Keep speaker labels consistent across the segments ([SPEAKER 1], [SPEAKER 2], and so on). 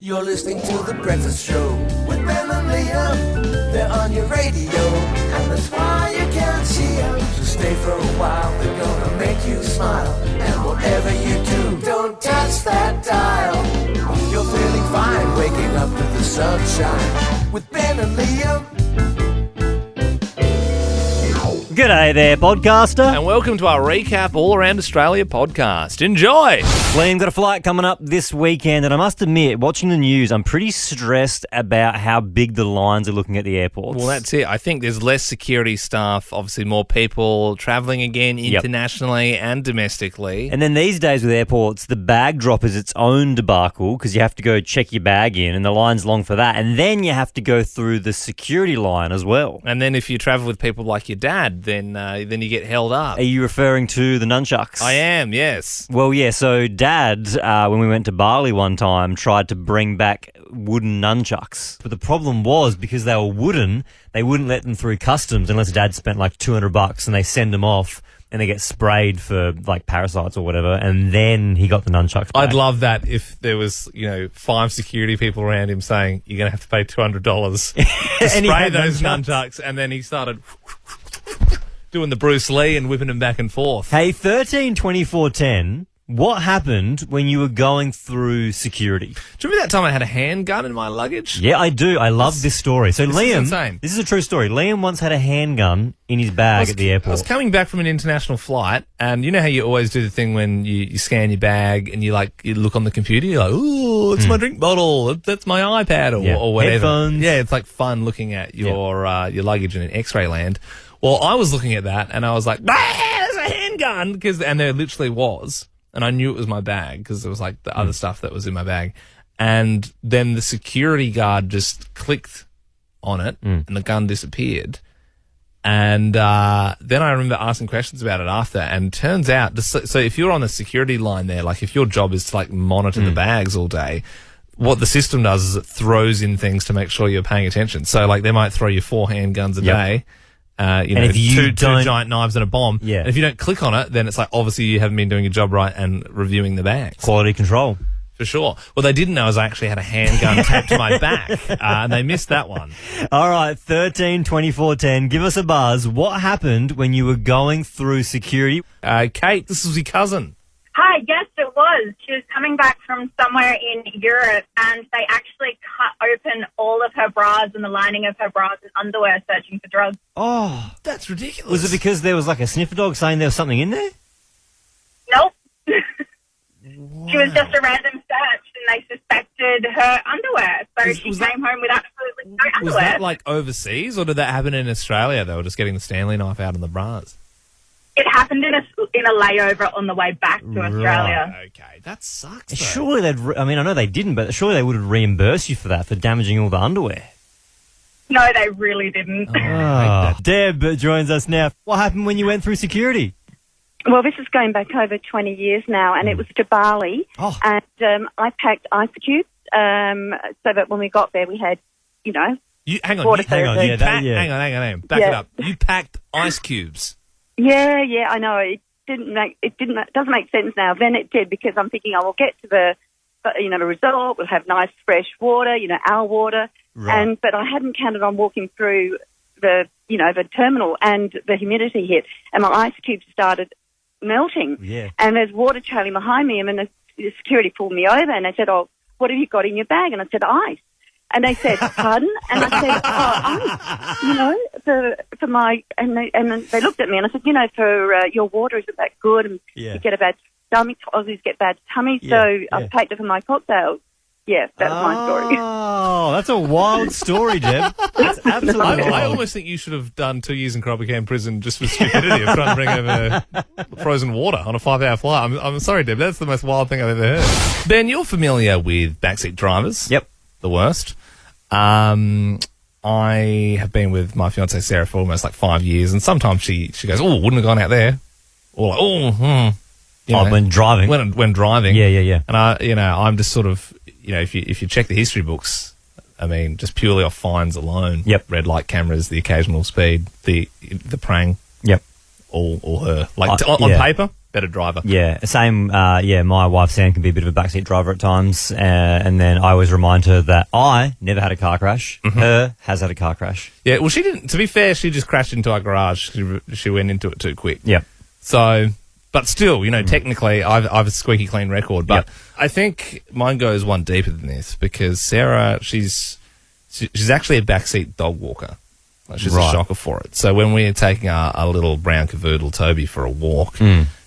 [SPEAKER 1] You're listening to The Breakfast Show with Ben and Liam. They're on your radio, and that's why you can't see them. So stay for a while, they're gonna make you smile. And whatever you do, don't touch that dial. You're feeling fine, waking up to the sunshine with Ben and Liam.
[SPEAKER 2] G'day there, podcaster.
[SPEAKER 3] And welcome to our Recap All Around Australia podcast. Enjoy!
[SPEAKER 2] Liam, got a flight coming up this weekend, and I must admit, watching the news, I'm pretty stressed about how big the lines are looking at the airports.
[SPEAKER 3] Well, that's it. I think there's less security staff, obviously more people travelling again internationally and domestically.
[SPEAKER 2] And then these days with airports, the bag drop is its own debacle because you have to go check your bag in, and the line's long for that. And then you have to go through the security line as well.
[SPEAKER 3] And then if you travel with people like your dad, then you get held up.
[SPEAKER 2] Are you referring to the nunchucks?
[SPEAKER 3] I am, yes.
[SPEAKER 2] Well, yeah, so Dad, when we went to Bali one time, tried to bring back wooden nunchucks. But the problem was, because they were wooden, they wouldn't let them through customs unless Dad spent like $200 and they send them off and they get sprayed for like parasites or whatever, and then he got the nunchucks back.
[SPEAKER 3] I'd love that if there was, 5 security people around him saying, you're going to have to pay $200 to spray those nunchucks, and then he started doing the Bruce Lee and whipping them back and forth.
[SPEAKER 2] Hey, 13 24 10, what happened when you were going through security?
[SPEAKER 3] Do you remember that time I had a handgun in my luggage?
[SPEAKER 2] Yeah, I do. I love this story. So
[SPEAKER 3] This
[SPEAKER 2] Liam,
[SPEAKER 3] is insane.
[SPEAKER 2] This is a true story. Liam once had a handgun in his bag at the airport.
[SPEAKER 3] I was coming back from an international flight, and you know how you always do the thing when you scan your bag and you look on the computer, you're like, ooh, it's my drink bottle, that's my iPad, or whatever.
[SPEAKER 2] Headphones.
[SPEAKER 3] Yeah, it's like fun looking at your luggage in an X-ray land. Well, I was looking at that, and I was like, there's a handgun! And there literally was. And I knew it was my bag because there was like the other stuff that was in my bag. And then the security guard just clicked on it and the gun disappeared. And then I remember asking questions about it after, and turns out, so if you're on the security line there, like if your job is to like monitor the bags all day, what the system does is it throws in things to make sure you're paying attention. So like they might throw you 4 handguns a day.
[SPEAKER 2] If you
[SPEAKER 3] two giant knives and a bomb.
[SPEAKER 2] Yeah.
[SPEAKER 3] And if you don't click on it, then it's like, obviously you haven't been doing your job right and reviewing the bags.
[SPEAKER 2] Quality control.
[SPEAKER 3] For sure. What they didn't know is I actually had a handgun taped to my back, and they missed that one.
[SPEAKER 2] All right, 13 24 10, give us a buzz. What happened when you were going through security?
[SPEAKER 3] Kate, this was your cousin.
[SPEAKER 4] Hi, yes, it was. She was coming back from somewhere in Europe, and they actually cut open all of her bras and the lining of her bras and underwear searching for drugs.
[SPEAKER 2] Oh,
[SPEAKER 3] That's ridiculous.
[SPEAKER 2] was it because there was like a sniffer dog saying there was something in there?
[SPEAKER 4] Nope. She was just a random search, and they suspected her underwear. So she came home with absolutely no underwear.
[SPEAKER 3] Was that like overseas, or did that happen in Australia? They were just getting the Stanley knife out in the bras.
[SPEAKER 4] It happened in a layover on the way back to Australia.
[SPEAKER 3] Okay, that sucks. Though.
[SPEAKER 2] Surely they'd, I know they didn't, but surely they would reimburse you for that, for damaging all the underwear.
[SPEAKER 4] No, they really didn't.
[SPEAKER 2] Oh. Deb joins us now. What happened when you went through security?
[SPEAKER 5] Well, this is going back over 20 years now, and it was to Bali, and I packed ice cubes so that when we got there we had,
[SPEAKER 3] Hang on.
[SPEAKER 5] water
[SPEAKER 3] Hang on.
[SPEAKER 5] therapy.
[SPEAKER 3] Hang on. Back it up. You packed ice cubes.
[SPEAKER 5] Yeah, I know. It doesn't make sense now. Then it did, because I'm thinking, we'll get to the resort, we'll have nice fresh water, our water,
[SPEAKER 2] Right.
[SPEAKER 5] but I hadn't counted on walking through the terminal, and the humidity hit, and my ice cubes started melting.
[SPEAKER 2] Yeah.
[SPEAKER 5] And there's water trailing behind me, and then the security pulled me over, and they said, "Oh, what have you got in your bag?" And I said, "Ice." And they said, "Pardon?" And I said, "Ice, for my..." And they looked at me, and I said, "For your water isn't that good, and you get a bad stomach, Aussies get bad tummies, so I've packed it for my cocktails." Yeah, that's my story.
[SPEAKER 2] Oh, that's a wild story, Deb. That's absolutely wild.
[SPEAKER 3] I almost think you should have done 2 years in Cropper prison just for stupidity of trying to bring over frozen water on a 5-hour flight. I'm sorry, Deb. That's the most wild thing I've ever heard. Ben, you're familiar with backseat drivers.
[SPEAKER 2] Yep.
[SPEAKER 3] The worst. I have been with my fiancée Sarah for almost like 5 years, and sometimes she goes, "Oh, wouldn't have gone out there," or like,
[SPEAKER 2] when driving.
[SPEAKER 3] When driving.
[SPEAKER 2] Yeah.
[SPEAKER 3] And I'm just sort of, if you check the history books, just purely off fines alone.
[SPEAKER 2] Yep.
[SPEAKER 3] Red light cameras, the occasional speed, the prang.
[SPEAKER 2] Yep.
[SPEAKER 3] All her. On paper, better driver.
[SPEAKER 2] Yeah, same. My wife Sam can be a bit of a backseat driver at times, and then I always remind her that I never had a car crash. Her has had a car crash.
[SPEAKER 3] Yeah, well, she didn't. To be fair, she just crashed into our garage. She went into it too quick.
[SPEAKER 2] Yeah.
[SPEAKER 3] So, but still, technically, I've a squeaky clean record. But I think mine goes one deeper than this because Sarah, she's actually a backseat dog walker. Like she's a shocker for it. So when we're taking our little brown cavoodle Toby for a walk,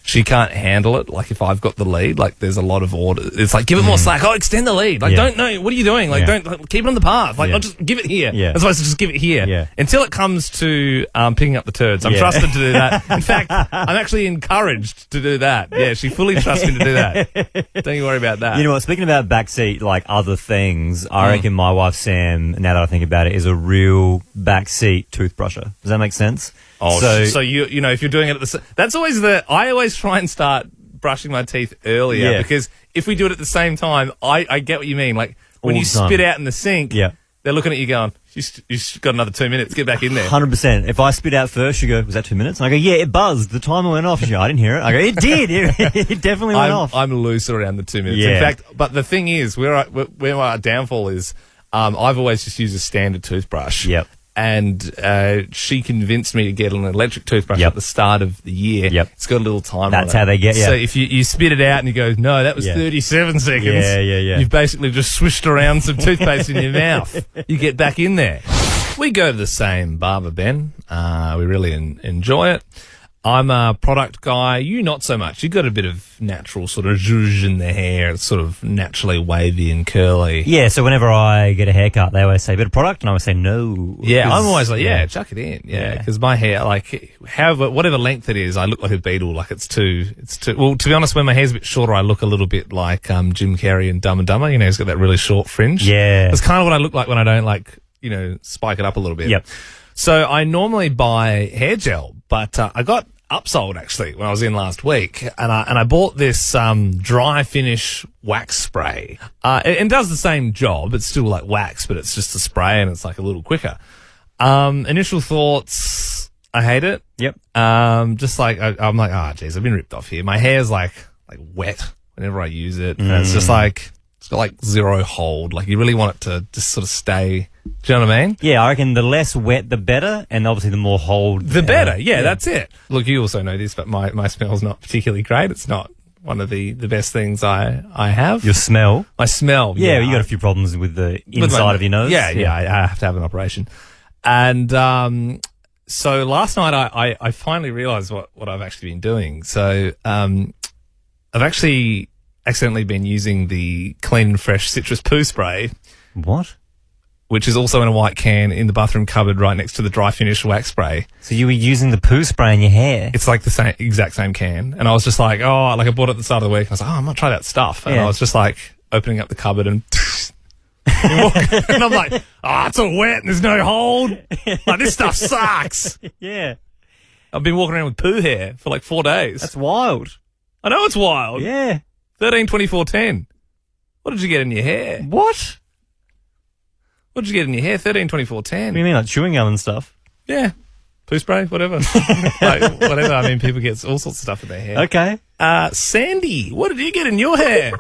[SPEAKER 3] she can't handle it. Like if I've got the lead, like there's a lot of order. It's like, give it more slack. Oh, extend the lead. Like, don't know. What are you doing? Like, don't keep it on the path. Like, I'll just give it here.
[SPEAKER 2] Yeah.
[SPEAKER 3] I'm supposed to just give it here.
[SPEAKER 2] Yeah.
[SPEAKER 3] Until it comes to picking up the turds. I'm trusted to do that. In fact, I'm actually encouraged to do that. Yeah, she fully trusts me to do that. Don't you worry about that.
[SPEAKER 2] You know what? Speaking about backseat, like other things, I reckon my wife Sam, now that I think about it, is a real backseat toothbrusher. Does that make sense?
[SPEAKER 3] Oh, so you know, if you're doing it at that's always I always try and start brushing my teeth earlier because if we do it at the same time, I get what you mean. Like when you spit out in the sink, they're looking at you going, you've got another 2 minutes, get back in there. 100%.
[SPEAKER 2] If I spit out first, you go, was that 2 minutes? And I go, yeah, it buzzed. The timer went off. She goes, I didn't hear it. I go, it did. It definitely went off.
[SPEAKER 3] I'm loose around the 2 minutes.
[SPEAKER 2] Yeah.
[SPEAKER 3] In fact, but the thing is, where our downfall is, I've always just used a standard toothbrush.
[SPEAKER 2] Yep.
[SPEAKER 3] And she convinced me to get an electric toothbrush at the start of the year.
[SPEAKER 2] Yep.
[SPEAKER 3] It's got a little timer on it.
[SPEAKER 2] That's how they get you.
[SPEAKER 3] So if you spit it out and you go, no, that was 37 seconds.
[SPEAKER 2] Yeah.
[SPEAKER 3] You've basically just swished around some toothpaste in your mouth. You get back in there. We go to the same barber, Ben. We really enjoy it. I'm a product guy. You not so much. You got a bit of natural sort of zhuzh in the hair. It's sort of naturally wavy and curly.
[SPEAKER 2] Yeah, so whenever I get a haircut, they always say, bit of product, and I always say no.
[SPEAKER 3] Yeah, I'm always like, chuck it in. Yeah, because my hair, like, whatever length it is, I look like a beetle. Like it's too. Well, to be honest, when my hair's a bit shorter, I look a little bit like Jim Carrey in Dumb and Dumber. You know, he's got that really short fringe.
[SPEAKER 2] Yeah.
[SPEAKER 3] That's kind of what I look like when I don't spike it up a little bit.
[SPEAKER 2] Yep.
[SPEAKER 3] So I normally buy hair gel, but I got upsold actually when I was in last week, and I bought this dry finish wax spray. It does the same job. It's still like wax, but it's just a spray and it's like a little quicker. Initial thoughts, I hate it.
[SPEAKER 2] Yep.
[SPEAKER 3] Just like I'm like, geez, I've been ripped off here. My hair's like wet whenever I use it, and it's just like it's got like zero hold. Like you really want it to just sort of stay. Do you know what I mean?
[SPEAKER 2] Yeah, I reckon the less wet, the better, and obviously the more hold.
[SPEAKER 3] The better, yeah, that's it. Look, you also know this, but my smell's not particularly great. It's not one of the best things I have.
[SPEAKER 2] Your smell?
[SPEAKER 3] My smell,
[SPEAKER 2] yeah. You got a few problems with the inside of your nose.
[SPEAKER 3] Yeah, I have to have an operation. And so last night I finally realised what I've actually been doing. So I've actually accidentally been using the Clean and Fresh citrus poo spray.
[SPEAKER 2] What?
[SPEAKER 3] Which is also in a white can in the bathroom cupboard right next to the dry finish wax spray.
[SPEAKER 2] So you were using the poo spray in your hair?
[SPEAKER 3] It's like the exact same can. And I was just like, I bought it at the start of the week. I was like, I'm going to try that stuff. And I was just like opening up the cupboard and and I'm like, it's all wet and there's no hold. Like, this stuff sucks.
[SPEAKER 2] Yeah.
[SPEAKER 3] I've been walking around with poo hair for like 4 days.
[SPEAKER 2] That's wild.
[SPEAKER 3] I know it's wild.
[SPEAKER 2] Yeah.
[SPEAKER 3] 13-24-10. What did you get in your hair?
[SPEAKER 2] What?
[SPEAKER 3] What did you get in your hair? 13-24-10.
[SPEAKER 2] What do you mean, like chewing gum and stuff?
[SPEAKER 3] Yeah. Poo spray, whatever. Like, whatever. I mean, people get all sorts of stuff in their hair.
[SPEAKER 2] Okay.
[SPEAKER 3] Sandy, what did you get in your hair?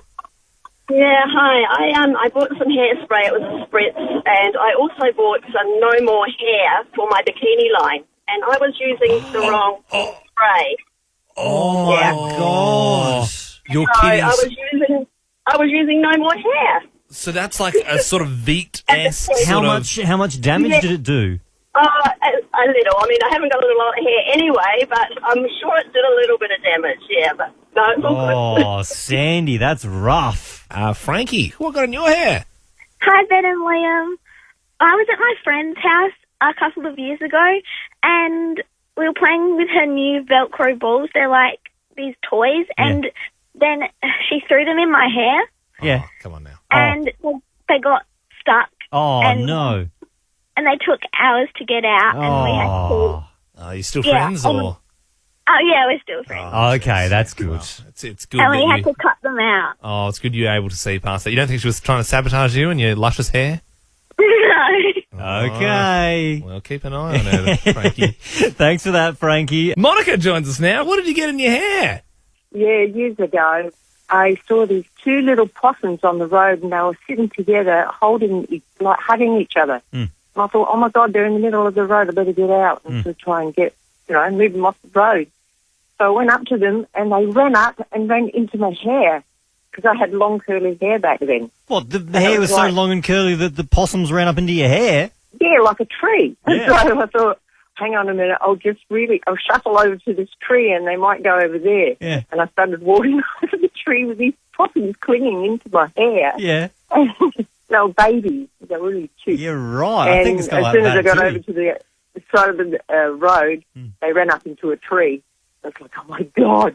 [SPEAKER 6] Yeah, hi. I bought some hairspray. It was a spritz, and I also bought some No More Hair for my bikini line. And I was using the wrong spray.
[SPEAKER 3] Oh
[SPEAKER 6] yeah.
[SPEAKER 3] my gosh! You're
[SPEAKER 6] So
[SPEAKER 3] kidding.
[SPEAKER 6] I was using No More Hair.
[SPEAKER 3] So that's like a sort of Veet-esque.
[SPEAKER 2] How much damage did it do?
[SPEAKER 6] A little. I mean, I haven't got a lot of hair anyway, but I'm sure it did a little bit of damage. Yeah, but no, it's all good.
[SPEAKER 2] Oh, Sandy, that's rough.
[SPEAKER 3] Frankie, what got in your hair?
[SPEAKER 7] Hi, Ben and Liam. I was at my friend's house a couple of years ago, and we were playing with her new Velcro balls. They're like these toys, and then she threw them in my hair.
[SPEAKER 2] Yeah.
[SPEAKER 3] Oh, come on now.
[SPEAKER 7] And they got stuck.
[SPEAKER 2] Oh, no.
[SPEAKER 7] And they took hours to get out, and we had to...
[SPEAKER 3] Are you still friends, or...?
[SPEAKER 7] Oh, yeah, we're still friends.
[SPEAKER 2] Oh, okay, that's good.
[SPEAKER 3] Well, it's good.
[SPEAKER 7] And we had to cut them out.
[SPEAKER 3] Oh, it's good you were able to see past that. You don't think she was trying to sabotage you and your luscious hair?
[SPEAKER 7] No.
[SPEAKER 2] Okay.
[SPEAKER 3] Well, keep an eye on her, Frankie.
[SPEAKER 2] Thanks for that, Frankie.
[SPEAKER 3] Monica joins us now. What did you get in your hair?
[SPEAKER 5] years ago, I saw these two little possums on the road, and they were sitting together, hugging each other. And I thought, oh my God, they're in the middle of the road. I better get out and to try and get, move them off the road. So I went up to them, and they ran up and ran into my hair because I had long curly hair back then.
[SPEAKER 2] What? The hair was so long and curly that the possums ran up into your hair?
[SPEAKER 5] Yeah, like a tree.
[SPEAKER 2] Yeah.
[SPEAKER 5] So I thought, hang on a minute, I'll shuffle over to this tree and they might go over there.
[SPEAKER 2] Yeah.
[SPEAKER 5] And I started walking over the tree with these possums clinging into my hair.
[SPEAKER 2] Yeah.
[SPEAKER 5] They were babies. They were really cute.
[SPEAKER 2] Yeah, right.
[SPEAKER 5] And
[SPEAKER 2] I think it's kind
[SPEAKER 5] as
[SPEAKER 2] of
[SPEAKER 5] soon
[SPEAKER 2] like
[SPEAKER 5] as I
[SPEAKER 2] that
[SPEAKER 5] got
[SPEAKER 2] too.
[SPEAKER 5] over to the side of the road, they ran up into a tree. I was like, oh my God,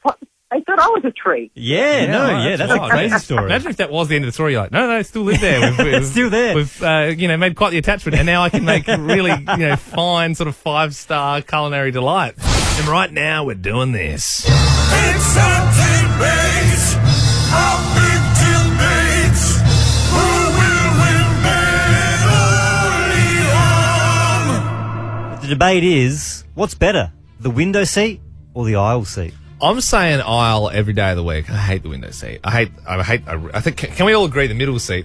[SPEAKER 5] what? They thought I was a tree.
[SPEAKER 2] Yeah, that's a crazy story.
[SPEAKER 3] Imagine if that was the end of the story. You're like, no, still live there. We've
[SPEAKER 2] Still there.
[SPEAKER 3] We've made quite the attachment, and now I can make really fine sort of 5-star culinary delight. And right now we're doing this.
[SPEAKER 1] It's a debate, a big debate. Who will win medallion?
[SPEAKER 2] The debate is, what's better, the window seat or the aisle seat?
[SPEAKER 3] I'm saying aisle every day of the week. I hate the window seat. I think, can we all agree the middle seat?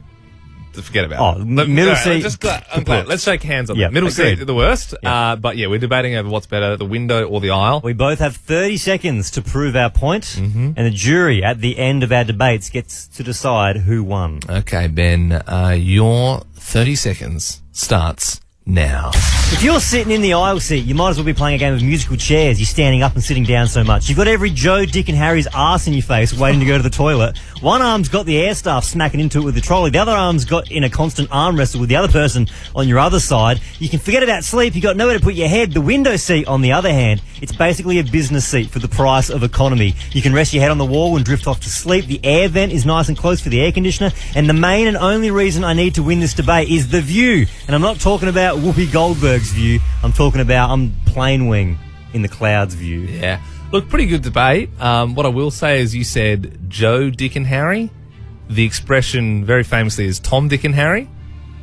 [SPEAKER 3] Forget about it.
[SPEAKER 2] The middle seat.
[SPEAKER 3] I'm glad. Let's shake hands on
[SPEAKER 2] Yeah,
[SPEAKER 3] that. Middle
[SPEAKER 2] agreed.
[SPEAKER 3] seat, the worst.
[SPEAKER 2] Yeah.
[SPEAKER 3] But yeah, we're debating over what's better, the window or the aisle.
[SPEAKER 2] We both have 30 seconds to prove our point, and the jury at the end of our debates gets to decide who won.
[SPEAKER 3] Okay, Ben, your 30 seconds starts now.
[SPEAKER 2] If you're sitting in the aisle seat, you might as well be playing a game of musical chairs. You're standing up and sitting down so much. You've got every Joe, Dick and Harry's arse in your face waiting to go to the toilet. One arm's got the air staff smacking into it with the trolley. The other arm's got in a constant arm wrestle with the other person on your other side. You can forget about sleep. You've got nowhere to put your head. The window seat, on the other hand, it's basically a business seat for the price of economy. You can rest your head on the wall and drift off to sleep. The air vent is nice and close for the air conditioner. And the main and only reason I need to win this debate is the view. And I'm not talking about Whoopi Goldberg's view. I'm plane wing in the clouds view.
[SPEAKER 3] Yeah. Look, pretty good debate. What I will say is you said Joe, Dick and Harry. The expression very famously is Tom, Dick and Harry.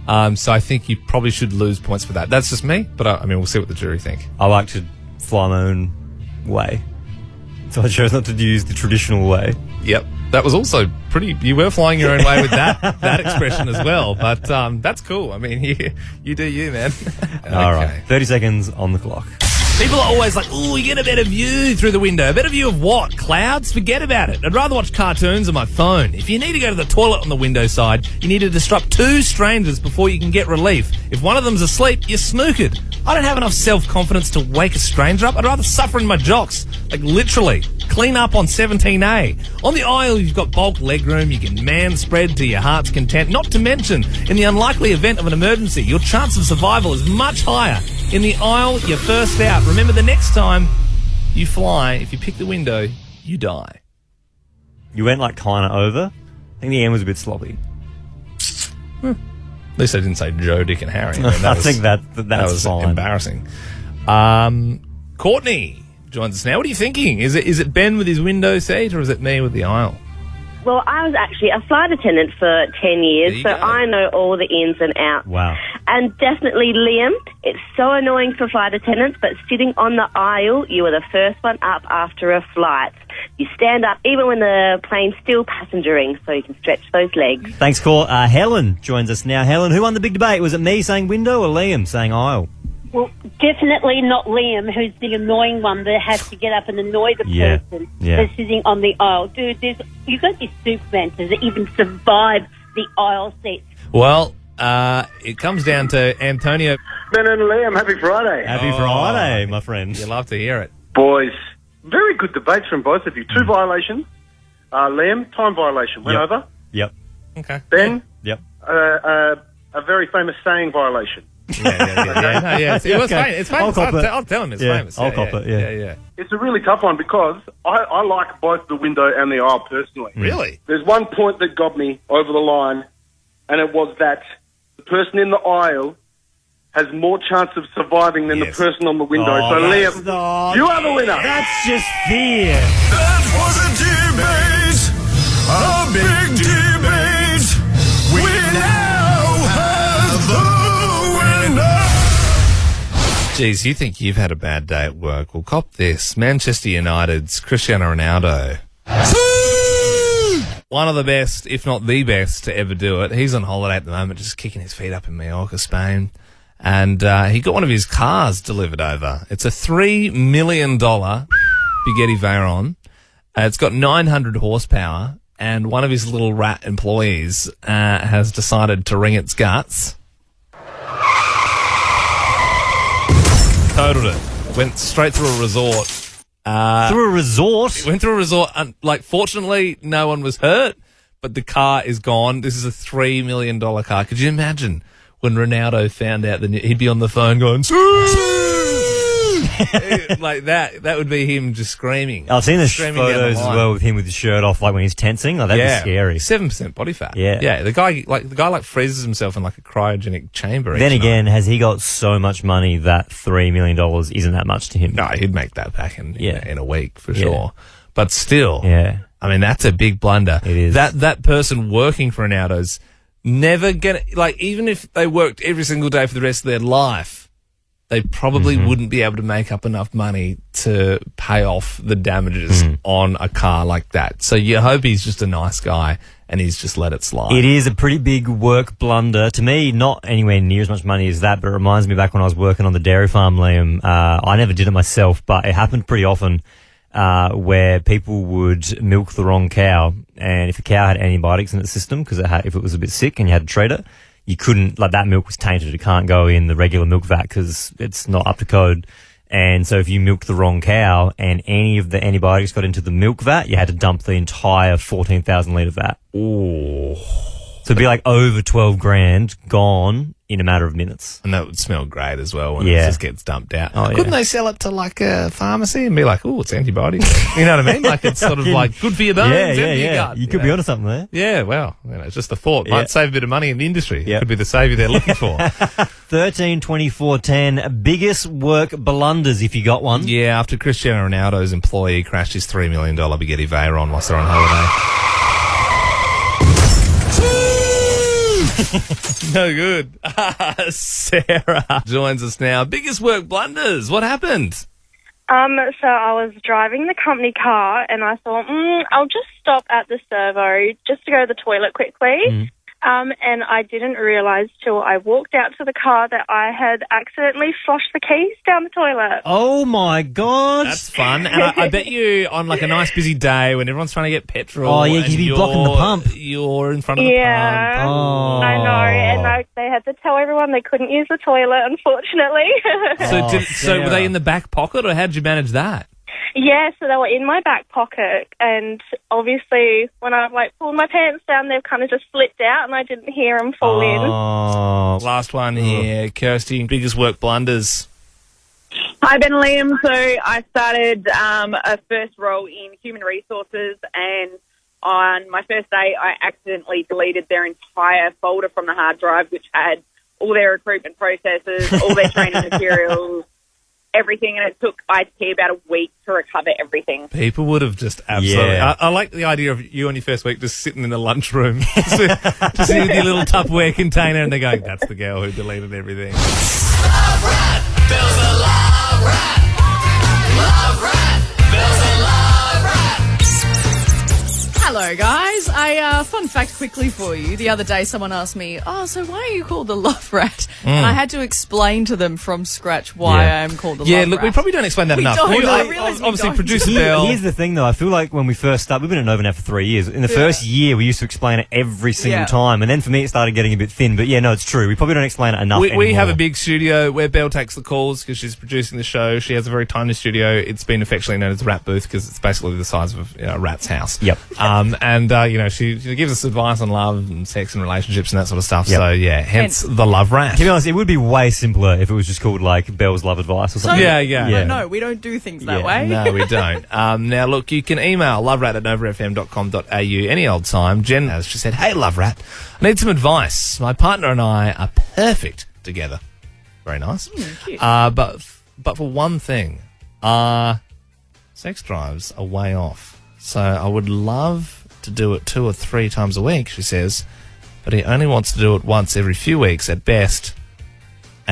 [SPEAKER 3] So I think you probably should lose points for that. That's just me, but we'll see what the jury think.
[SPEAKER 2] I like to fly my own way. So I chose not to use the traditional way.
[SPEAKER 3] Yep. That was also pretty... You were flying your own way with that expression as well. But that's cool. You do you, man.
[SPEAKER 2] All right. 30 seconds on the clock.
[SPEAKER 3] People are always like, ooh, you get a better view through the window. A better view of what? Clouds? Forget about it. I'd rather watch cartoons on my phone. If you need to go to the toilet on the window side, you need to disrupt 2 strangers before you can get relief. If one of them's asleep, you're snookered. I don't have enough self-confidence to wake a stranger up. I'd rather suffer in my jocks. Like, literally. Clean up on 17A. On the aisle, you've got bulk legroom. You can man spread to your heart's content. Not to mention, in the unlikely event of an emergency, your chance of survival is much higher. In the aisle, you're first out. Remember, the next time you fly, if you pick the window, you die.
[SPEAKER 2] You went kind of over. I think the end was a bit sloppy.
[SPEAKER 3] At least I didn't say Joe, Dick and Harry.
[SPEAKER 2] I think that's fine.
[SPEAKER 3] Embarrassing. Courtney joins us now. What are you thinking? Is it Ben with his window seat or is it me with the aisle?
[SPEAKER 6] Well, I was actually a flight attendant for 10 years, so I know all the ins and outs.
[SPEAKER 2] Wow.
[SPEAKER 6] And definitely, Liam, it's so annoying for flight attendants, but sitting on the aisle, you are the first one up after a flight. You stand up even when the plane's still passengering, so you can stretch those legs.
[SPEAKER 2] Thanks, Cor. Helen joins us now. Helen, who won the big debate? Was it me saying window or Liam saying aisle?
[SPEAKER 8] Well, definitely not Liam, who's the annoying one that has to get up and annoy the person that's sitting on the aisle. Dude, you've got these Supermans that even survive the aisle seats.
[SPEAKER 3] Well, it comes down to Antonio.
[SPEAKER 9] Ben and Liam, happy Friday.
[SPEAKER 2] Happy Friday, my friend.
[SPEAKER 3] You love to hear it.
[SPEAKER 9] Boys, very good debates from both of you. 2 violations. Liam, time violation. Went over.
[SPEAKER 2] Yep.
[SPEAKER 3] Okay.
[SPEAKER 9] Ben,
[SPEAKER 2] Yep.
[SPEAKER 9] a very famous saying violation.
[SPEAKER 3] Yeah. It was
[SPEAKER 2] Okay.
[SPEAKER 3] It's famous. I'll tell him it's famous.
[SPEAKER 2] I'll cop it,
[SPEAKER 3] Yeah.
[SPEAKER 9] It's a really tough one because I like both the window and the aisle personally.
[SPEAKER 3] Really?
[SPEAKER 9] There's one point that got me over the line, and it was that the person in the aisle has more chance of surviving than the person on the window. So, Liam, you are the winner.
[SPEAKER 2] That's just fear.
[SPEAKER 1] That was a big debate. We now have the winner.
[SPEAKER 3] Geez, you think you've had a bad day at work. Well, cop this. Manchester United's Cristiano Ronaldo. One of the best, if not the best, to ever do it. He's on holiday at the moment, just kicking his feet up in Mallorca, Spain. And he got one of his cars delivered over. It's a $3 million Bugatti Veyron. It's got 900 horsepower. And one of his little rat employees has decided to wring its guts. Totaled it. Went straight through a resort.
[SPEAKER 2] Through a resort?
[SPEAKER 3] Went through a resort. And, fortunately, no one was hurt, but the car is gone. This is a $3 million car. Could you imagine when Ronaldo found out that he'd be on the phone going, like that? That would be him just screaming.
[SPEAKER 2] I've seen the photos as well with him with his shirt off, like when he's tensing. Like, that'd be scary.
[SPEAKER 3] 7% body fat.
[SPEAKER 2] Yeah.
[SPEAKER 3] Yeah. The guy freezes himself in like a cryogenic chamber.
[SPEAKER 2] Then again, has he got so much money that $3 million isn't that much to him?
[SPEAKER 3] No, he'd make that back in a week for sure. But still, I mean, that's a big blunder.
[SPEAKER 2] It is.
[SPEAKER 3] That person working for Ronaldo's never even if they worked every single day for the rest of their life, they probably wouldn't be able to make up enough money to pay off the damages on a car like that. So you hope he's just a nice guy and he's just let it slide.
[SPEAKER 2] It is a pretty big work blunder. To me, not anywhere near as much money as that, but it reminds me back when I was working on the dairy farm, Liam. I never did it myself, but it happened pretty often where people would milk the wrong cow. And if a cow had antibiotics in its system, because if it was a bit sick and you had to treat it, you couldn't, that milk was tainted. It can't go in the regular milk vat because it's not up to code. And so if you milked the wrong cow and any of the antibiotics got into the milk vat, you had to dump the entire 14,000 litre vat.
[SPEAKER 3] Oh.
[SPEAKER 2] So it'd be like over 12 grand gone in a matter of minutes.
[SPEAKER 3] And that would smell great as well when it just gets dumped out.
[SPEAKER 2] Oh,
[SPEAKER 3] Couldn't they sell it to like a pharmacy and be like, oh, it's antibiotics? You know what I mean? Like it's sort of like good for your bones, good for your gut.
[SPEAKER 2] You could be onto something there.
[SPEAKER 3] Yeah, well, it's just a thought. Might save a bit of money in the industry.
[SPEAKER 2] Yep.
[SPEAKER 3] Could be the saviour they're looking for.
[SPEAKER 2] 13, 24, 10. Biggest work blunders if you got one.
[SPEAKER 3] Yeah, after Cristiano Ronaldo's employee crashed his $3 million Bugatti Veyron whilst they're on holiday. No good. Sarah joins us now. Biggest work blunders. What happened?
[SPEAKER 10] So I was driving the company car and I thought, I'll just stop at the servo just to go to the toilet quickly. And I didn't realise till I walked out to the car that I had accidentally flushed the keys down the toilet.
[SPEAKER 2] Oh, my God.
[SPEAKER 3] That's fun. And I bet you on like a nice busy day when everyone's trying to get petrol.
[SPEAKER 2] Oh, yeah, you'd be blocking the pump.
[SPEAKER 3] You're in front of the pump.
[SPEAKER 10] Yeah, I know. And they had to tell everyone they couldn't use the toilet, unfortunately.
[SPEAKER 3] So were they in the back pocket or how did you manage that?
[SPEAKER 10] Yeah, so they were in my back pocket, and obviously when I pulled my pants down, they've kind of just slipped out, and I didn't hear them fall in.
[SPEAKER 3] Last one here, Kirsty. Biggest work blunders.
[SPEAKER 11] Hi, Ben and Liam. So I started a first role in human resources, and on my first day, I accidentally deleted their entire folder from the hard drive, which had all their recruitment processes, all their training materials, everything, and it took IT about a week to recover everything.
[SPEAKER 3] People would have just absolutely...
[SPEAKER 2] Yeah.
[SPEAKER 3] I like the idea of you on your first week just sitting in the lunchroom, just in your little Tupperware container, and they're going, that's the girl who deleted everything.
[SPEAKER 1] Love rat, Bill's a love rat. Love rat, Bill's a love rat.
[SPEAKER 12] Hello, guys. A fun fact quickly for you. The other day, someone asked me, so why are you called the love rat? And I had to explain to them from scratch why I am called the love rat.
[SPEAKER 3] Yeah, look, we probably don't explain that enough. Obviously, producer Bell...
[SPEAKER 2] Here's the thing, though. I feel like when we first started, we've been at Nova now for 3 years. In the first year, we used to explain it every single time. And then for me, it started getting a bit thin. But yeah, no, it's true. We probably don't explain it enough
[SPEAKER 3] We have a big studio where Belle takes the calls because she's producing the show. She has a very tiny studio. It's been affectionately known as the Rat Booth because it's basically the size of a rat's house.
[SPEAKER 2] Yep.
[SPEAKER 3] She gives us advice on love and sex and relationships and that sort of stuff. Yep. So, yeah, hence the love rat.
[SPEAKER 2] To be honest, it would be way simpler if it was just called, like, Belle's Love Advice or something.
[SPEAKER 12] But no, we don't do things that way.
[SPEAKER 3] No, we don't. Now, look, you can email loverat@novafm.com.au any old time. Jen, as she said, hey, Love Rat, I need some advice. My partner and I are perfect together. Very nice.
[SPEAKER 12] Cute.
[SPEAKER 3] But for one thing, our sex drives are way off. So I would love to do it 2 or 3 times a week, she says, but he only wants to do it once every few weeks at best,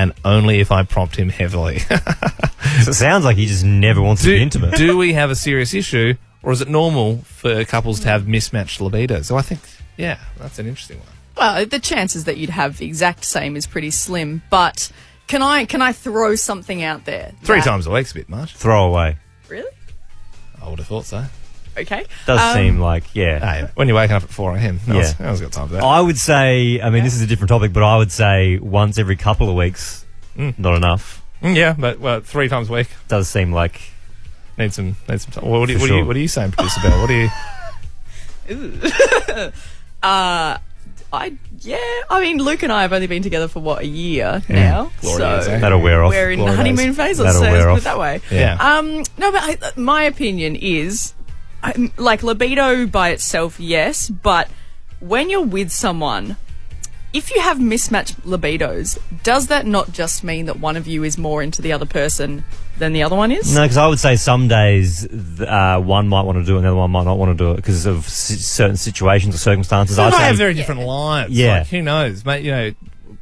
[SPEAKER 3] and only if I prompt him heavily.
[SPEAKER 2] So it sounds like he just never wants to be intimate.
[SPEAKER 3] Do we have a serious issue, or is it normal for couples to have mismatched libido? So I think, yeah, that's an interesting one.
[SPEAKER 12] Well, the chances that you'd have the exact same is pretty slim, but can I throw something out there?
[SPEAKER 3] 3 times a week's a bit much.
[SPEAKER 2] Throw away.
[SPEAKER 12] Really?
[SPEAKER 3] I would have thought so.
[SPEAKER 12] Okay.
[SPEAKER 2] Does seem like, yeah.
[SPEAKER 3] Hey, when you're waking up at 4 a.m, no one's got time for that.
[SPEAKER 2] I would say, this is a different topic, but I would say once every couple of weeks, not enough.
[SPEAKER 3] Yeah, but 3 times a week.
[SPEAKER 2] Does seem like...
[SPEAKER 3] Need some time. What are you saying, Producer Bell? What are you...
[SPEAKER 12] Luke and I have only been together for, a year now.
[SPEAKER 3] Glorious,
[SPEAKER 12] so
[SPEAKER 3] eh?
[SPEAKER 2] That'll wear off.
[SPEAKER 12] we're in honeymoon phase, let's
[SPEAKER 2] That'll
[SPEAKER 12] put
[SPEAKER 2] wear
[SPEAKER 12] it
[SPEAKER 2] off.
[SPEAKER 12] that way.
[SPEAKER 3] Yeah.
[SPEAKER 12] No, but my opinion is, like, libido by itself, yes, but when you're with someone, if you have mismatched libidos, does that not just mean that one of you is more into the other person than the other one is?
[SPEAKER 2] No, because I would say some days one might want to do it and the other one might not want to do it because of certain situations or circumstances.
[SPEAKER 3] They
[SPEAKER 2] I'd
[SPEAKER 3] might
[SPEAKER 2] say
[SPEAKER 3] have very different lives.
[SPEAKER 2] Yeah.
[SPEAKER 3] Like, who knows? Mate, I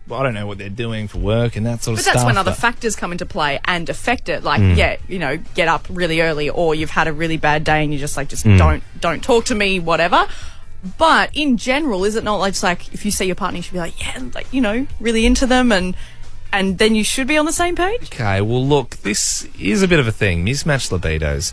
[SPEAKER 3] don't know what they're doing for work and that sort of
[SPEAKER 12] But
[SPEAKER 3] stuff.
[SPEAKER 12] that's when other factors come into play and affect it. Like, get up really early, or you've had a really bad day and you're just like, don't talk to me, whatever. But in general, is it not like, just like if you see your partner, you should be like, yeah, like, really into them, and then you should be on the same page?
[SPEAKER 3] Okay, well, look, this is a bit of a thing. Mismatched libidos.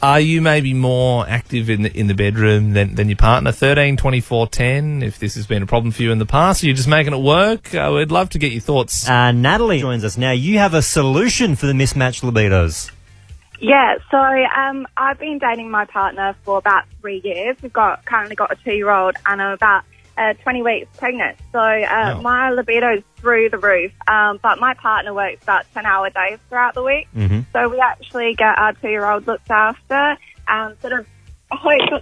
[SPEAKER 3] Are you maybe more active in the bedroom than your partner? 13, 24, 10, if this has been a problem for you in the past, are you just making it work? I would love to get your thoughts.
[SPEAKER 2] Natalie joins us now. You have a solution for the mismatched libidos.
[SPEAKER 10] Yeah, so I've been dating my partner for about 3 years. We've currently got a 2-year-old, and I'm about 20 weeks pregnant. So my libido's through the roof, but my partner works about 10-hour days throughout the week.
[SPEAKER 2] Mm-hmm.
[SPEAKER 10] So we actually get our 2-year-old looked after,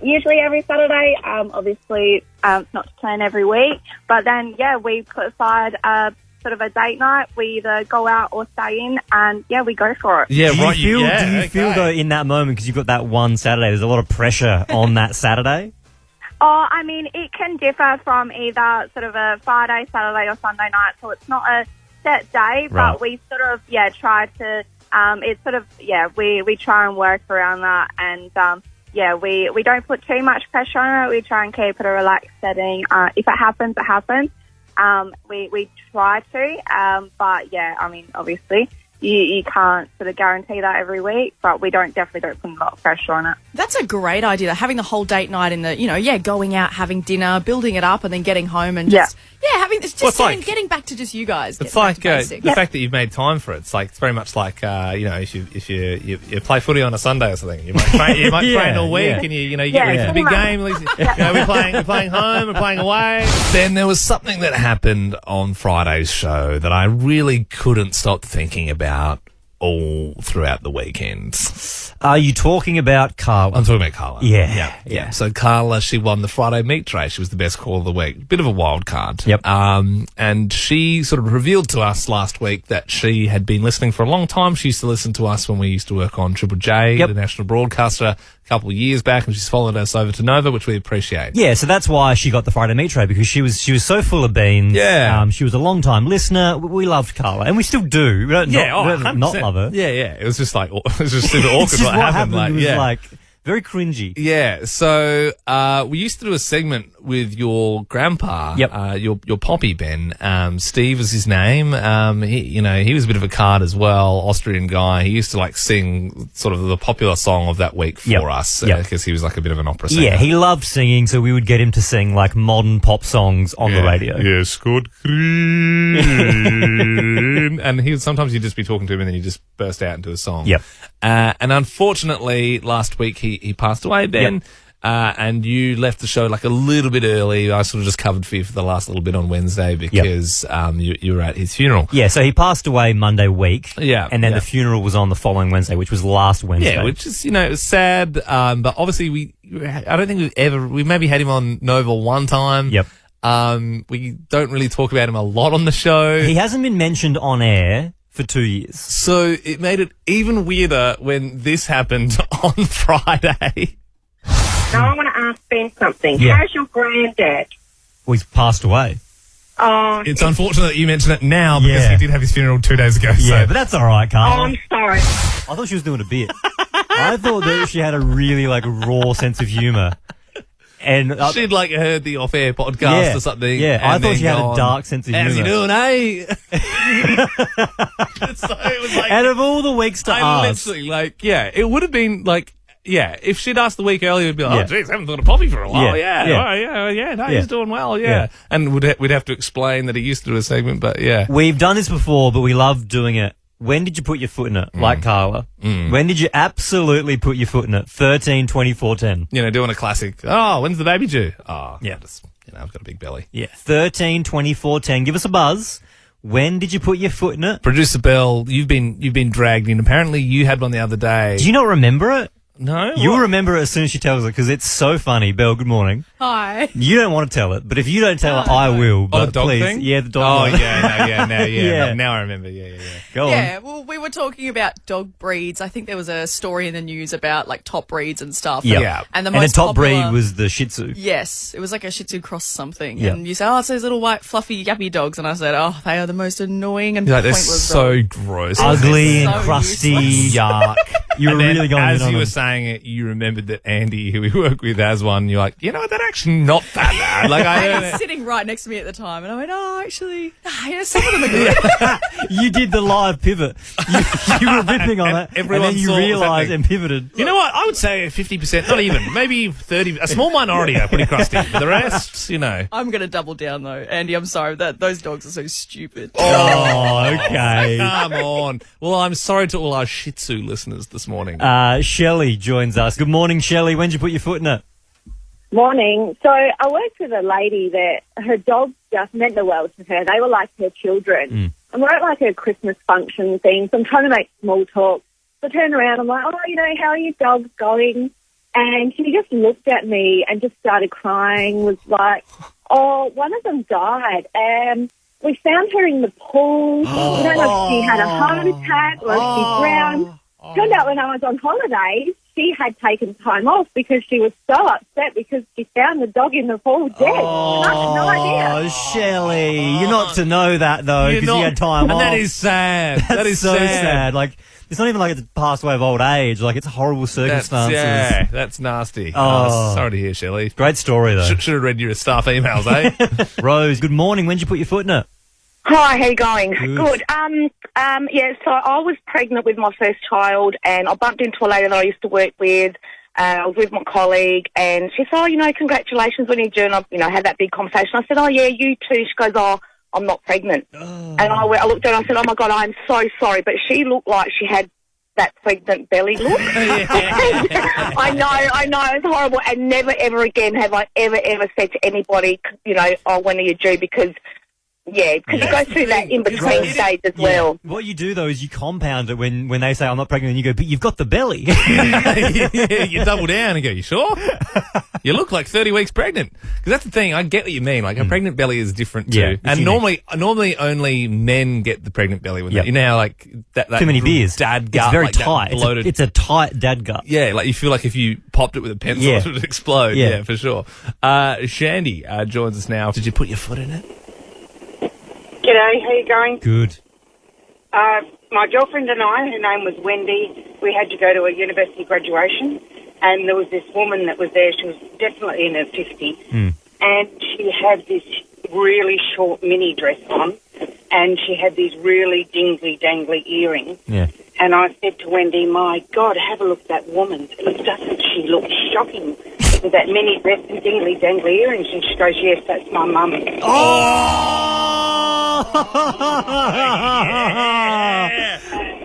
[SPEAKER 10] usually every Saturday. Obviously, it's not to plan every week, but then, we put aside sort of a date night. We either go out or stay in, and we go for it.
[SPEAKER 3] Yeah,
[SPEAKER 2] do you feel though in that moment, because you've got that one Saturday, there's a lot of pressure on that Saturday?
[SPEAKER 10] Oh, it can differ from either sort of a Friday, Saturday or Sunday night, so it's not a set day, but we sort of, try to, we try and work around that, and we don't put too much pressure on it. We try and keep it a relaxed setting. If it happens, it happens. We try to, but obviously you can't sort of guarantee that every week, but we definitely don't put a lot of pressure on it.
[SPEAKER 12] That's a great idea. Having the whole date night in the, going out, having dinner, building it up, and then getting home and getting back to just you guys.
[SPEAKER 3] It's like the fact that you've made time for it. It's very much like if you play footy on a Sunday or something, you might train all week, and you get ready for the big game. We're playing home, we're playing away. Then there was something that happened on Friday's show that I really couldn't stop thinking about all throughout the weekend.
[SPEAKER 2] Are you talking about Carla?
[SPEAKER 3] I'm talking about Carla.
[SPEAKER 2] Yeah.
[SPEAKER 3] So Carla, she won the Friday meat tray. She was the best call of the week. Bit of a wild card.
[SPEAKER 2] Yep.
[SPEAKER 3] And she sort of revealed to us last week that she had been listening for a long time. She used to listen to us when we used to work on Triple J, the national broadcaster, a couple of years back, and she's followed us over to Nova, which we appreciate.
[SPEAKER 2] Yeah, so that's why she got the Friday meat tray, because she was so full of beans.
[SPEAKER 3] Yeah.
[SPEAKER 2] She was a long time listener. We loved Carla, and we still do. We don't not love her.
[SPEAKER 3] Yeah. It was just super awkward what happened.
[SPEAKER 2] It was very cringy.
[SPEAKER 3] Yeah. So we used to do a segment with your grandpa, your poppy, Ben. Steve was his name. He was a bit of a card as well, Austrian guy. He used to sing sort of the popular song of that week for us because he was like a bit of an opera singer.
[SPEAKER 2] Yeah, he loved singing, so we would get him to sing modern pop songs on the radio.
[SPEAKER 3] Yes, good green. And sometimes you'd just be talking to him and then he'd just burst out into a song.
[SPEAKER 2] Yep.
[SPEAKER 3] And unfortunately, last week he passed away, Ben. Yep. And you left the show a little bit early. I sort of just covered for you for the last little bit on Wednesday because you were at his funeral.
[SPEAKER 2] Yeah, so he passed away Monday week.
[SPEAKER 3] Yeah.
[SPEAKER 2] And then the funeral was on the following Wednesday, which was last Wednesday.
[SPEAKER 3] Yeah, which is, it was sad. But obviously I don't think we maybe had him on Nova one time.
[SPEAKER 2] Yep.
[SPEAKER 3] We don't really talk about him a lot on the show.
[SPEAKER 2] He hasn't been mentioned on air for 2 years.
[SPEAKER 3] So it made it even weirder when this happened on Friday.
[SPEAKER 5] Now I want to ask Ben something.
[SPEAKER 2] Yeah.
[SPEAKER 5] How's your granddad?
[SPEAKER 2] Well, he's passed away.
[SPEAKER 7] Oh,
[SPEAKER 3] It's unfortunate that you mentioned it now because he did have his funeral 2 days ago.
[SPEAKER 2] Yeah,
[SPEAKER 3] So.
[SPEAKER 2] but that's all right, Carl.
[SPEAKER 7] I'm sorry.
[SPEAKER 2] I thought she was doing a bit. I thought that she had a really raw sense of humour. And
[SPEAKER 3] She'd heard the off-air podcast or something.
[SPEAKER 2] Yeah, I thought she had a dark sense of humour.
[SPEAKER 3] How's you doing, eh? So it was
[SPEAKER 2] out of all the weeks to ask.
[SPEAKER 3] Literally, it would have been if she'd asked the week earlier, we'd be like, oh, geez, I haven't thought of Poppy for a while. He's doing well, And we'd have to explain that he used to do a segment, but
[SPEAKER 2] We've done this before, but we love doing it. When did you put your foot in it? Like Carla. When did you absolutely put your foot in it? 13, 24, 10.
[SPEAKER 3] Doing a classic. Oh, when's the baby due? Oh, yeah. I've got a big belly.
[SPEAKER 2] Yeah. 13, 24, 10. Give us a buzz. When did you put your foot in it?
[SPEAKER 3] Producer Bell, you've been dragged in. Apparently you had one the other day.
[SPEAKER 2] Do you not remember it?
[SPEAKER 3] No.
[SPEAKER 2] You'll remember it as soon as she tells it because it's so funny. Belle, good morning.
[SPEAKER 12] Hi.
[SPEAKER 2] You don't want to tell it, but if you don't tell it, I will. But
[SPEAKER 3] the dog
[SPEAKER 2] please.
[SPEAKER 3] thing?
[SPEAKER 2] Yeah, the dog.
[SPEAKER 3] Oh, now I remember. Yeah.
[SPEAKER 2] Go on.
[SPEAKER 12] Yeah, well, we were talking about dog breeds. I think there was a story in the news about top breeds and stuff.
[SPEAKER 2] Yeah.
[SPEAKER 12] And the
[SPEAKER 2] the
[SPEAKER 12] most
[SPEAKER 2] top
[SPEAKER 12] popular,
[SPEAKER 2] breed was the Shih Tzu.
[SPEAKER 12] Yes, it was like a Shih Tzu cross something.
[SPEAKER 2] Yeah.
[SPEAKER 12] And you say, it's those little white fluffy yappy dogs. And I said, they are the most annoying and
[SPEAKER 3] They're
[SPEAKER 12] pointless
[SPEAKER 3] so
[SPEAKER 12] dogs.
[SPEAKER 3] gross.
[SPEAKER 2] Ugly
[SPEAKER 12] So
[SPEAKER 2] and crusty.
[SPEAKER 12] useless.
[SPEAKER 3] Yuck.
[SPEAKER 2] You were really going
[SPEAKER 3] as
[SPEAKER 2] in on
[SPEAKER 3] you were
[SPEAKER 2] them.
[SPEAKER 3] saying it, you remembered that Andy, who we work with, has one. You're like, that's actually not that bad.
[SPEAKER 12] And he's sitting right next to me at the time. And I went, actually, some of them are good.
[SPEAKER 2] You did the live pivot. You were ripping on it, and
[SPEAKER 3] everyone
[SPEAKER 2] then you
[SPEAKER 3] saw what was
[SPEAKER 2] realised
[SPEAKER 3] happening.
[SPEAKER 2] and pivoted.
[SPEAKER 3] You know what? I would say 50%, not even, maybe 30. A small minority are pretty crusty. But the rest,
[SPEAKER 12] I'm going to double down, though. Andy, I'm sorry. Those dogs are so stupid.
[SPEAKER 2] Oh, okay.
[SPEAKER 3] Come on. Well, I'm sorry to all our Shih Tzu listeners this morning.
[SPEAKER 2] Shelley joins us. Good morning, Shelley. When did you put your foot in it?
[SPEAKER 5] Morning. So I worked with a lady that her dogs just meant the world to her. They were like her children. And we're at a Christmas function thing, so I'm trying to make small talk. So I turn around, I'm like, how are your dogs going? And she just looked at me and just started crying, was like, one of them died. We found her in the pool. We don't know if she had a heart attack or if she drowned. Turned out when I was on holidays, she had taken time off because she was so upset because she found the dog in the pool dead. And I had no idea.
[SPEAKER 2] Oh, Shelley. You're not to know that, though, because you had time off.
[SPEAKER 3] And that is sad. That is
[SPEAKER 2] so sad. It's not even like it's passed away of old age. It's horrible circumstances.
[SPEAKER 3] That's nasty.
[SPEAKER 2] Oh.
[SPEAKER 3] Sorry to hear, Shelley.
[SPEAKER 2] Great story, though.
[SPEAKER 3] Should have read your staff emails, eh?
[SPEAKER 2] Rose, good morning. When did you put your foot in it?
[SPEAKER 13] Hi, how you going?
[SPEAKER 2] Good.
[SPEAKER 13] So I was pregnant with my first child and I bumped into a lady that I used to work with. I was with my colleague and she said, congratulations when you're due. And I, had that big conversation. I said, yeah, you too. She goes, I'm not pregnant. And I looked at her and I said, oh my God, I'm so sorry. But she looked like she had that pregnant belly look. I know, it's horrible. And never, ever again have I ever said to anybody, when are you due? Because you go through that in-between stage as well.
[SPEAKER 2] What you do, though, is you compound it when they say, I'm not pregnant, and you go, but you've got the belly.
[SPEAKER 3] You double down and go, you sure? You look like 30 weeks pregnant. Because that's the thing, I get what you mean. A pregnant belly is different too.
[SPEAKER 2] Yeah,
[SPEAKER 3] and normally only men get the pregnant belly with that. That
[SPEAKER 2] too many beers.
[SPEAKER 3] Dad gut.
[SPEAKER 2] It's very tight.
[SPEAKER 3] Bloated.
[SPEAKER 2] It's a tight dad gut.
[SPEAKER 3] Yeah, you feel like if you popped it with a pencil, it would explode. Yeah, for sure. Shandy joins us now. Did you put your foot in it?
[SPEAKER 14] G'day, how you going?
[SPEAKER 2] Good.
[SPEAKER 14] My girlfriend and I, her name was Wendy, we had to go to a university graduation, and there was this woman that was there. She was definitely in her 50s, and she had this really short mini dress on, and she had these really dingly-dangly earrings.
[SPEAKER 2] Yeah.
[SPEAKER 14] And I said to Wendy, my God, have a look at that woman. Doesn't she look shocking with that mini dress and dingly-dangly earrings? And she goes, yes, that's my mum.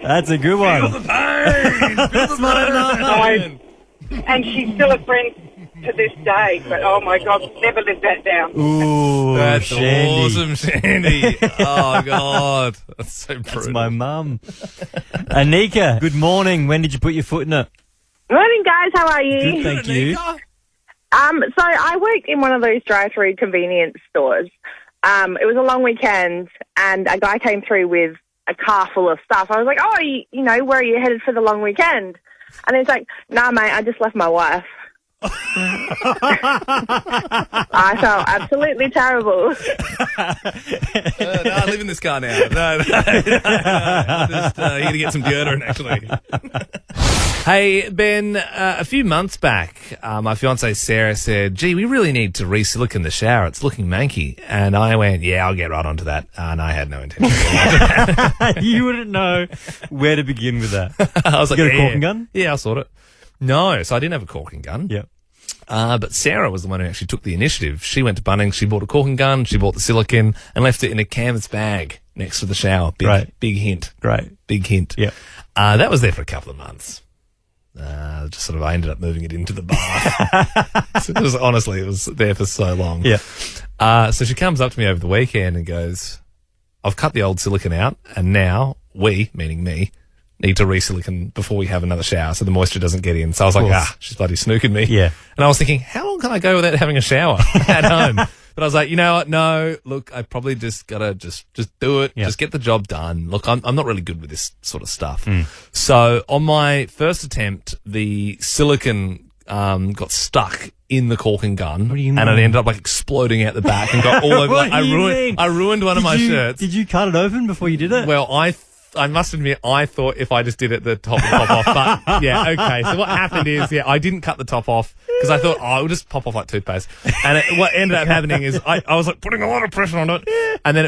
[SPEAKER 2] That's a good one.
[SPEAKER 3] Feel the pain.
[SPEAKER 2] That's my mum.
[SPEAKER 14] And she's still a friend to this day, but oh my God, never lived that down.
[SPEAKER 2] Ooh,
[SPEAKER 3] that's
[SPEAKER 2] Shandy.
[SPEAKER 3] awesome, Shandy. Oh God, that's so brutal.
[SPEAKER 2] That's my mum. Anika, good morning. When did you put your foot in it?
[SPEAKER 15] Morning, guys. How are you?
[SPEAKER 2] Good, thank you.
[SPEAKER 15] So I worked in one of those drive-through convenience stores. It was a long weekend, and a guy came through with a car full of stuff. I was like, where are you headed for the long weekend? And he's like, nah, mate, I just left my wife. I felt absolutely terrible.
[SPEAKER 3] No, I live in this car now. No. I'm just here to get some deodorant, actually. Hey, Ben, a few months back, my fiancée Sarah said, gee, we really need to re-silicone the shower. It's looking manky. And I went, yeah, I'll get right onto that. And I had no intention of that.
[SPEAKER 2] You wouldn't know where to begin with that.
[SPEAKER 3] I was like,
[SPEAKER 2] you got a caulking gun?
[SPEAKER 3] Yeah, I'll sort it. No, so I didn't have a caulking gun.
[SPEAKER 2] Yeah.
[SPEAKER 3] But Sarah was the one who actually took the initiative. She went to Bunnings, she bought a caulking gun, she bought the silicone, and left it in a canvas bag next to the shower. Big hint.
[SPEAKER 2] Great.
[SPEAKER 3] Big hint.
[SPEAKER 2] Yeah.
[SPEAKER 3] That was there for a couple of months. Just sort of, I ended up moving it into the bath. So honestly, it was there for so long.
[SPEAKER 2] Yeah.
[SPEAKER 3] So she comes up to me over the weekend and goes, I've cut the old silicone out, and now we, meaning me, need to re-silicone before we have another shower so the moisture doesn't get in. So I was like, she's bloody snookered me.
[SPEAKER 2] Yeah.
[SPEAKER 3] And I was thinking, how long can I go without having a shower at home? But I was like, you know what? No, look, I probably just gotta just do it.
[SPEAKER 2] Yeah.
[SPEAKER 3] Just get the job done. Look, I'm not really good with this sort of stuff. So on my first attempt, the silicone got stuck in the caulking gun,
[SPEAKER 2] What do you mean?
[SPEAKER 3] and it ended up like exploding out the back and got all over.
[SPEAKER 2] What
[SPEAKER 3] Like,
[SPEAKER 2] do you mean?
[SPEAKER 3] I ruined one of my shirts.
[SPEAKER 2] Did you cut it open before you did it?
[SPEAKER 3] Well, I must admit, I thought if I just did it, the top would pop off. But yeah, okay. So what happened is, I didn't cut the top off because I thought, it would just pop off like toothpaste. And what ended up happening is I was like putting a lot of pressure on it, and then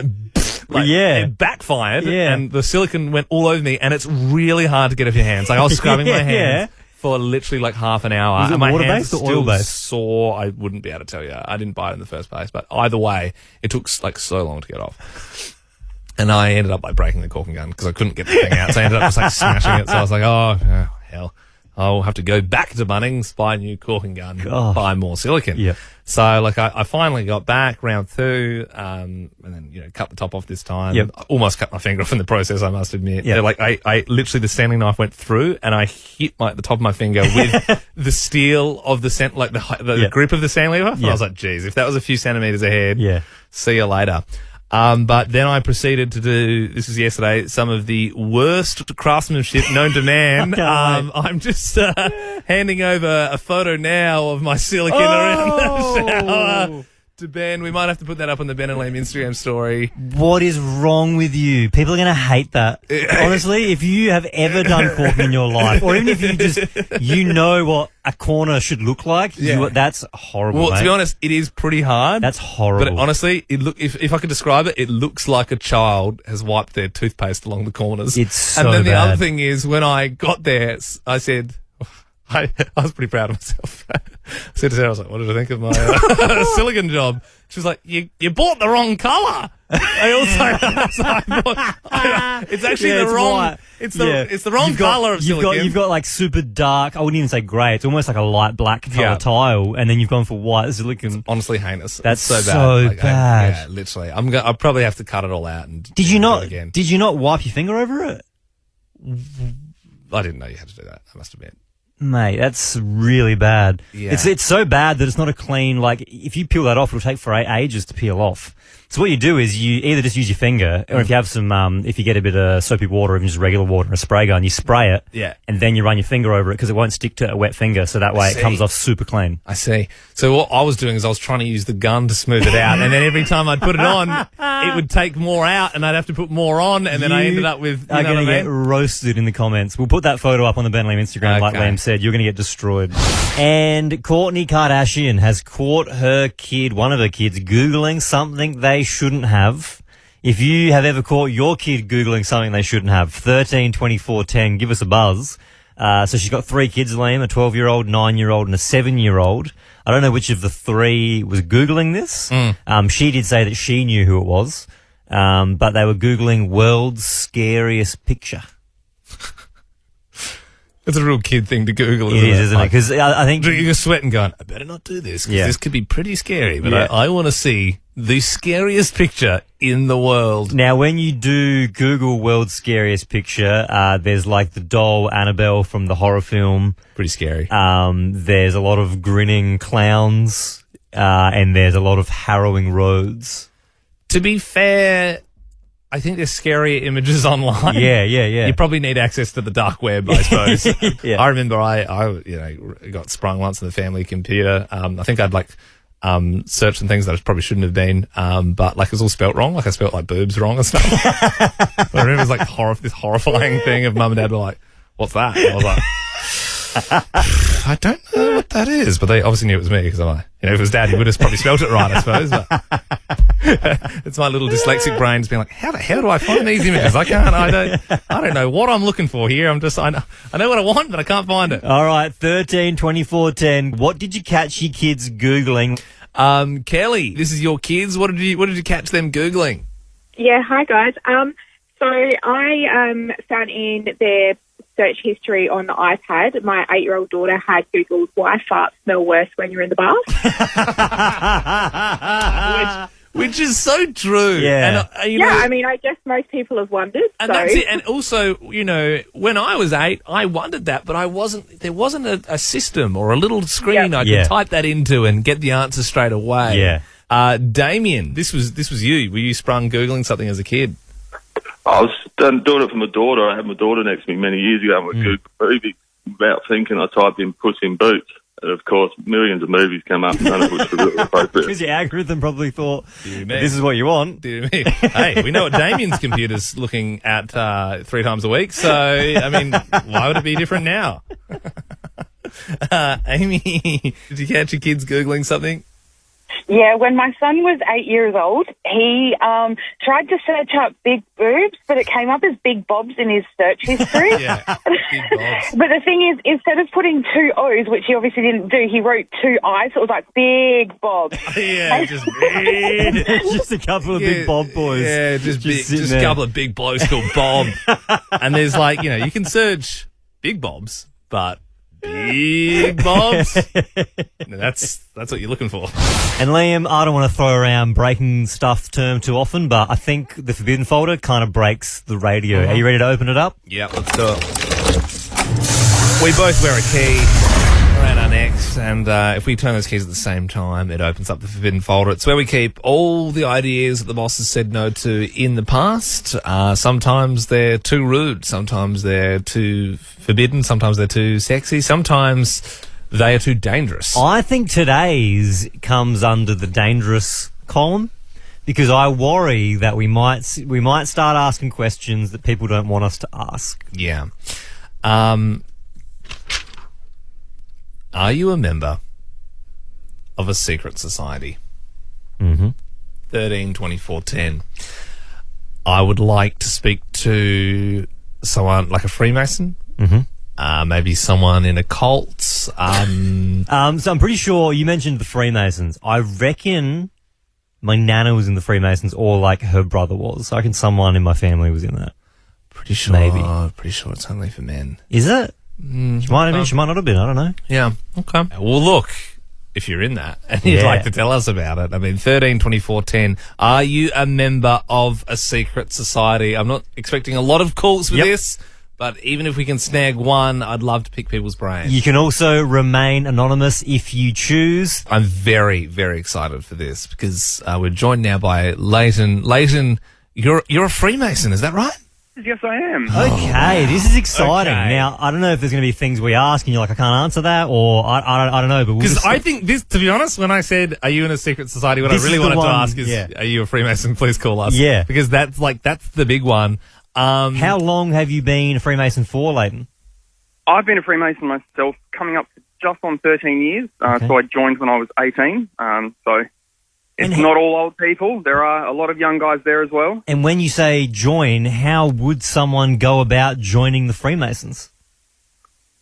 [SPEAKER 3] it backfired, and the silicone went all over me, and it's really hard to get off your hands. Like I was scrubbing my hands for literally like half an hour.
[SPEAKER 2] Was it
[SPEAKER 3] and my
[SPEAKER 2] water-based
[SPEAKER 3] hands
[SPEAKER 2] or
[SPEAKER 3] still
[SPEAKER 2] oil-based?
[SPEAKER 3] sore. I wouldn't be able to tell you. I didn't buy it in the first place, but either way, it took like so long to get off. And I ended up like breaking the caulking gun because I couldn't get the thing out. So I ended up just like smashing it. So I was like, oh hell, I'll have to go back to Bunnings, buy a new caulking gun, buy more silicone.
[SPEAKER 2] Yeah.
[SPEAKER 3] So like I finally got back round 2, and then cut the top off this time.
[SPEAKER 2] Yep.
[SPEAKER 3] I almost cut my finger off in the process, I must admit.
[SPEAKER 2] Yep.
[SPEAKER 3] Like I literally, the sanding knife went through and I hit the top of my finger with the steel of the the grip of the sand lever. And I was like, geez, if that was a few centimeters ahead, see you later. But then I proceeded to do, this was yesterday, some of the worst craftsmanship known to man. I'm just handing over a photo now of my silicone around the shower to Ben. We might have to put that up on the Ben and Liam Instagram story.
[SPEAKER 2] What is wrong with you? People are going to hate that. Honestly, if you have ever done caulking in your life, or even if you know what a corner should look like, that's horrible,
[SPEAKER 3] Well,
[SPEAKER 2] mate.
[SPEAKER 3] to be honest, it is pretty hard.
[SPEAKER 2] That's horrible.
[SPEAKER 3] But honestly, if I could describe it, it looks like a child has wiped their toothpaste along the corners.
[SPEAKER 2] It's so
[SPEAKER 3] And then the
[SPEAKER 2] bad.
[SPEAKER 3] other thing is, when I got there, I said, I was pretty proud of myself. I said to Sarah, I was like, what did I think of my silicone job? She was like, you bought the wrong colour. It's actually the wrong.
[SPEAKER 2] white.
[SPEAKER 3] It's the wrong colour of silicone.
[SPEAKER 2] You've got like super dark, I wouldn't even say grey, it's almost like a light black colour tile, and then you've gone for white silicone.
[SPEAKER 3] Honestly heinous.
[SPEAKER 2] That's
[SPEAKER 3] so bad.
[SPEAKER 2] so bad.
[SPEAKER 3] Yeah, literally. I'll probably have to cut it all out. And
[SPEAKER 2] Did you
[SPEAKER 3] do it again.
[SPEAKER 2] Did you not wipe your finger over it?
[SPEAKER 3] I didn't know you had to do that, I must admit.
[SPEAKER 2] Mate, that's really bad.
[SPEAKER 3] Yeah.
[SPEAKER 2] It's so bad that it's not a clean, like, if you peel that off, it'll take for ages to peel off. So what you do is you either just use your finger, or if you have some, if you get a bit of soapy water, or even just regular water and a spray gun, you spray it, and then you run your finger over it because it won't stick to a wet finger, so that way it comes off super clean.
[SPEAKER 3] I see. So what I was doing is I was trying to use the gun to smooth it out, and then every time I'd put it on, it would take more out, and I'd have to put more on, and then I ended up with, you know
[SPEAKER 2] going
[SPEAKER 3] what
[SPEAKER 2] to
[SPEAKER 3] I
[SPEAKER 2] get
[SPEAKER 3] mean?
[SPEAKER 2] roasted in the comments. We'll put that photo up on the Ben Liam Instagram, like
[SPEAKER 3] Okay.
[SPEAKER 2] Liam said. You're going to get destroyed. And Kourtney Kardashian has caught one of her kids, Googling something they shouldn't have. If you have ever caught your kid Googling something they shouldn't have, 13, 24, 10, give us a buzz. So she's got 3 kids, Liam, a 12-year-old, 9-year-old, and a 7-year-old. I don't know which of the 3 was Googling this. She did say that she knew who it was, but they were Googling world's scariest picture.
[SPEAKER 3] It's a real kid thing to Google,
[SPEAKER 2] It is, isn't it? Because I think
[SPEAKER 3] you're sweating going, I better not do this, because this could be pretty scary, but I want to see the scariest picture in the world.
[SPEAKER 2] Now, when you do Google world's scariest picture, there's like the doll Annabelle from the horror film.
[SPEAKER 3] Pretty scary.
[SPEAKER 2] There's a lot of grinning clowns, and there's a lot of harrowing roads.
[SPEAKER 3] To be fair, I think there's scarier images online.
[SPEAKER 2] Yeah.
[SPEAKER 3] You probably need access to the dark web, I suppose.
[SPEAKER 2] Yeah.
[SPEAKER 3] I remember I got sprung once on the family computer. I think I'd searched some things that I probably shouldn't have been, but it was all spelt wrong. I spelt boobs wrong and stuff. I remember it was this horrifying thing of mum and dad were like, "What's that?" And I was like, I don't know what that is, but they obviously knew it was me because if it was Dad, he would have probably spelt it right, I suppose. But it's my little dyslexic brain's being like, how the hell do I find these images? I don't know what I'm looking for here. I know what I want, but I can't find it.
[SPEAKER 2] All right, 13, 24, 10. What did you catch your kids Googling?
[SPEAKER 3] Kelly, this is your kids. What did you catch them Googling?
[SPEAKER 10] Yeah, hi guys. So I found in their search history on the iPad, my 8-year-old daughter had Googled why farts smell worse when you're in the bath.
[SPEAKER 3] Which is so true.
[SPEAKER 2] Yeah.
[SPEAKER 3] And,
[SPEAKER 10] I guess most people have wondered.
[SPEAKER 3] And that's it. And also, when I was 8, I wondered that, but there wasn't a system or a little screen I could type that into and get the answer straight away.
[SPEAKER 2] Yeah.
[SPEAKER 3] Damien, this was you. Were you sprung Googling something as a kid?
[SPEAKER 16] I was doing it for my daughter. I had my daughter next to me many years ago and we Googled movies without thinking. I typed in Puss in Boots. And, of course, millions of movies come up, none of which were appropriate.
[SPEAKER 2] Because your algorithm probably thought, this is what you want.
[SPEAKER 3] Dear me. Hey, we know what Damien's computer's looking at 3 times a week, so, why would it be different now? Amy, did you catch your kids Googling something?
[SPEAKER 13] Yeah, when my son was 8 years old, he tried to search up big boobs, but it came up as big bobs in his search history.
[SPEAKER 3] Yeah, big bobs.
[SPEAKER 13] But the thing is, instead of putting 2 O's, which he obviously didn't do, he wrote 2 I's, so it was like big bobs.
[SPEAKER 3] Yeah, just big.
[SPEAKER 2] Just a couple of big Bob boys.
[SPEAKER 3] Yeah, just a couple of big blokes called Bob. And there's you can search big bobs, but big bobs. That's what you're looking for.
[SPEAKER 2] And Liam, I don't want to throw around breaking stuff term too often, but I think the forbidden folder kind of breaks the radio. Are you ready to open it up?
[SPEAKER 3] Yeah, let's do it. We both wear a key around our necks, and if we turn those keys at the same time, it opens up the forbidden folder. It's where we keep all the ideas that the boss has said no to in the past. Sometimes they're too rude, sometimes they're too forbidden, sometimes they're too sexy, sometimes they are too dangerous.
[SPEAKER 2] I think today's comes under the dangerous column because I worry that we might start asking questions that people don't want us to ask.
[SPEAKER 3] Yeah. Are you a member of a secret society? 13, 24, 10. I would like to speak to someone like a Freemason. Maybe someone in a cult. So
[SPEAKER 2] I'm pretty sure you mentioned the Freemasons. I reckon my nana was in the Freemasons or her brother was. So I reckon someone in my family was in that.
[SPEAKER 3] Pretty sure.
[SPEAKER 2] Maybe.
[SPEAKER 3] Pretty sure it's only for men.
[SPEAKER 2] Is it? She might have been, she might not have been, I don't know.
[SPEAKER 3] Yeah, okay. Well, look, if you're in that and you'd like to tell us about it, 13, 24, 10, are you a member of a secret society? I'm not expecting a lot of calls for this, but even if we can snag one, I'd love to pick people's brains.
[SPEAKER 2] You can also remain anonymous if you choose.
[SPEAKER 3] I'm very, very excited for this because we're joined now by Leighton. Leighton, you're a Freemason, is that right?
[SPEAKER 17] Yes, I am.
[SPEAKER 2] Okay, this is exciting. Okay. Now, I don't know if there's going to be things we ask and you're like, I can't answer that, or I don't know. But
[SPEAKER 3] because I think this, to be honest, when I said, "Are you in a secret society?" What I really wanted to ask is, "Are you a Freemason? Please call us."
[SPEAKER 2] Yeah,
[SPEAKER 3] because that's the big one.
[SPEAKER 2] How long have you been a Freemason for, Leighton?
[SPEAKER 17] I've been a Freemason myself, coming up to just on 13 years. So I joined when I was 18. So. It's not all old people. There are a lot of young guys there as well.
[SPEAKER 2] And when you say join, how would someone go about joining the Freemasons?